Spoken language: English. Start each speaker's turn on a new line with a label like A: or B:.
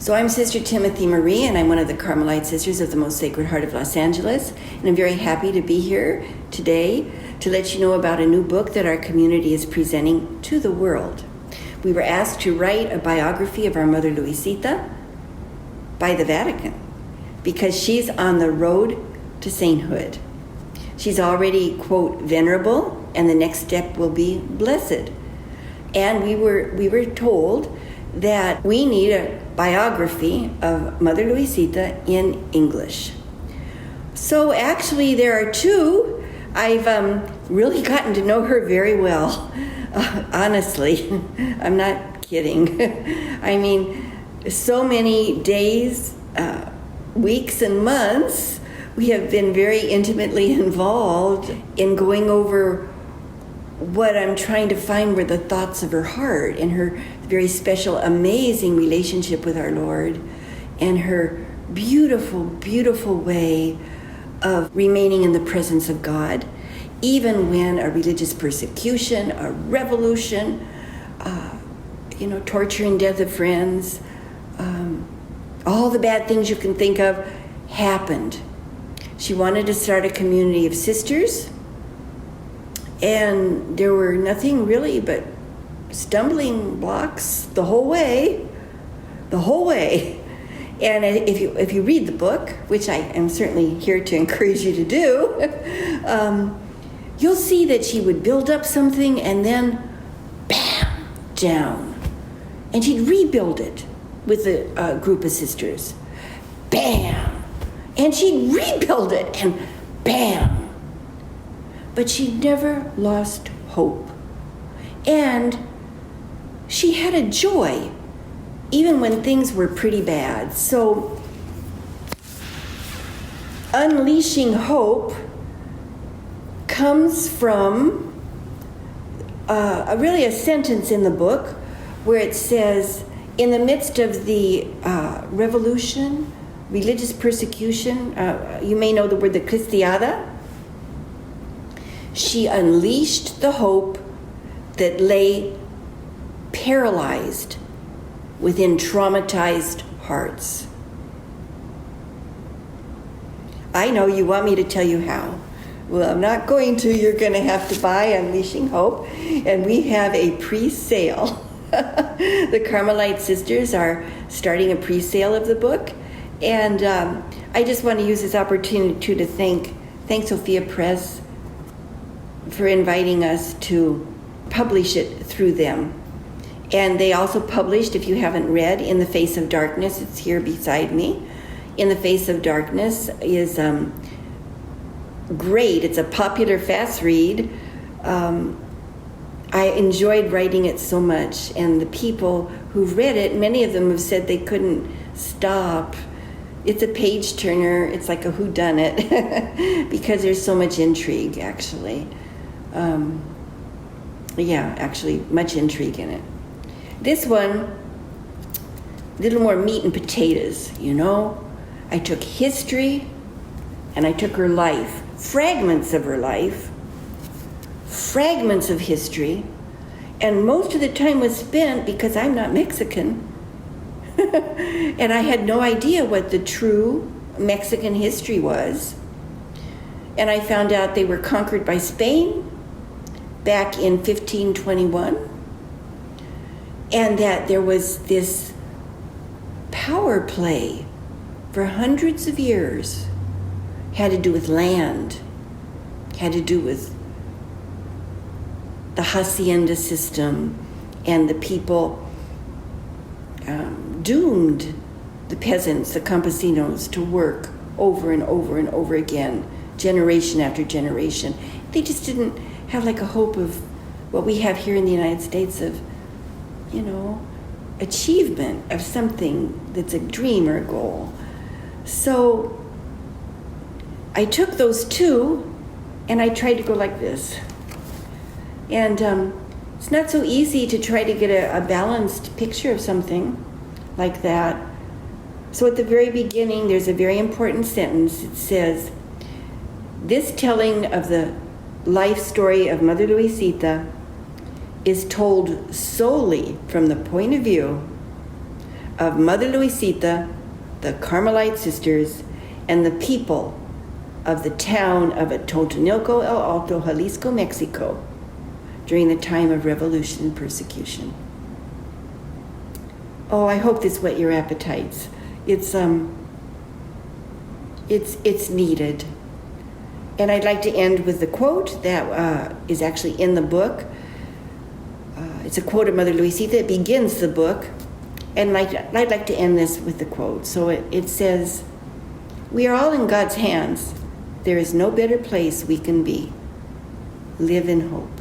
A: So I'm Sister Timothy Marie, and I'm one of the Carmelite Sisters of the Most Sacred Heart of Los Angeles. And I'm very happy to be here today to let you know about a new book that our community is presenting to the world. We were asked to write a biography of our Mother Luisita by the Vatican because she's on the road to sainthood. She's already, quote, venerable, and the next step will be blessed. And we were told that we need a biography of Mother Luisita in English. So actually there are two. I've really gotten to know her very well, honestly. I'm not kidding. I mean, so many days, weeks and months, we have been very intimately involved in going over what I'm trying to find were the thoughts of her heart and her very special, amazing relationship with our Lord and her beautiful, beautiful way of remaining in the presence of God, even when a religious persecution, a revolution, torture and death of friends, all the bad things you can think of happened. She wanted to start a community of sisters, and there were nothing really but stumbling blocks the whole way. And if you read the book, which I am certainly here to encourage you to do, you'll see that she would build up something and then bam, down. And she'd rebuild it with a group of sisters. Bam. And she'd rebuild it and bam. But she never lost hope. And she had a joy, even when things were pretty bad. So, unleashing hope comes from really a sentence in the book where it says, in the midst of the revolution, religious persecution, you may know the word the Cristiada, she unleashed the hope that lay paralyzed within traumatized hearts. I know you want me to tell you how. Well, I'm not going to. You're going to have to buy Unleashing Hope, and we have a pre-sale. The Carmelite Sisters are starting a pre-sale of the book, and I just want to use this opportunity to thank Sophia Press for inviting us to publish it through them. And they also published, if you haven't read, In the Face of Darkness. It's here beside me. In the Face of Darkness is great. It's a popular, fast read. I enjoyed writing it so much, and the people who've read it, many of them have said they couldn't stop. It's a page turner. It's like a whodunit because there's so much intrigue, actually. Much intrigue in it. This one, a little more meat and potatoes, I took history and I took her life, fragments of her life, fragments of history, and most of the time was spent because I'm not Mexican. And I had no idea what the true Mexican history was. And I found out they were conquered by Spain back in 1521, and that there was this power play for hundreds of years, had to do with land, had to do with the hacienda system, and the people doomed the peasants, the campesinos, to work over and over and over again, generation after generation. They just didn't have like a hope of what we have here in the United States of, achievement of something that's a dream or a goal. So I took those two and I tried to go like this. And it's not so easy to try to get a balanced picture of something like that. So at the very beginning, there's a very important sentence. It says, this telling of the life story of Mother Luisita is told solely from the point of view of Mother Luisita, the Carmelite sisters, and the people of the town of Atotonilco El Alto, Jalisco, Mexico, during the time of revolution and persecution. Oh, I hope this whet your appetites. It's needed. And I'd like to end with the quote that is actually in the book. It's a quote of Mother Luisita. It begins the book. And I'd like to end this with the quote. So it says, "We are all in God's hands. There is no better place we can be. Live in hope."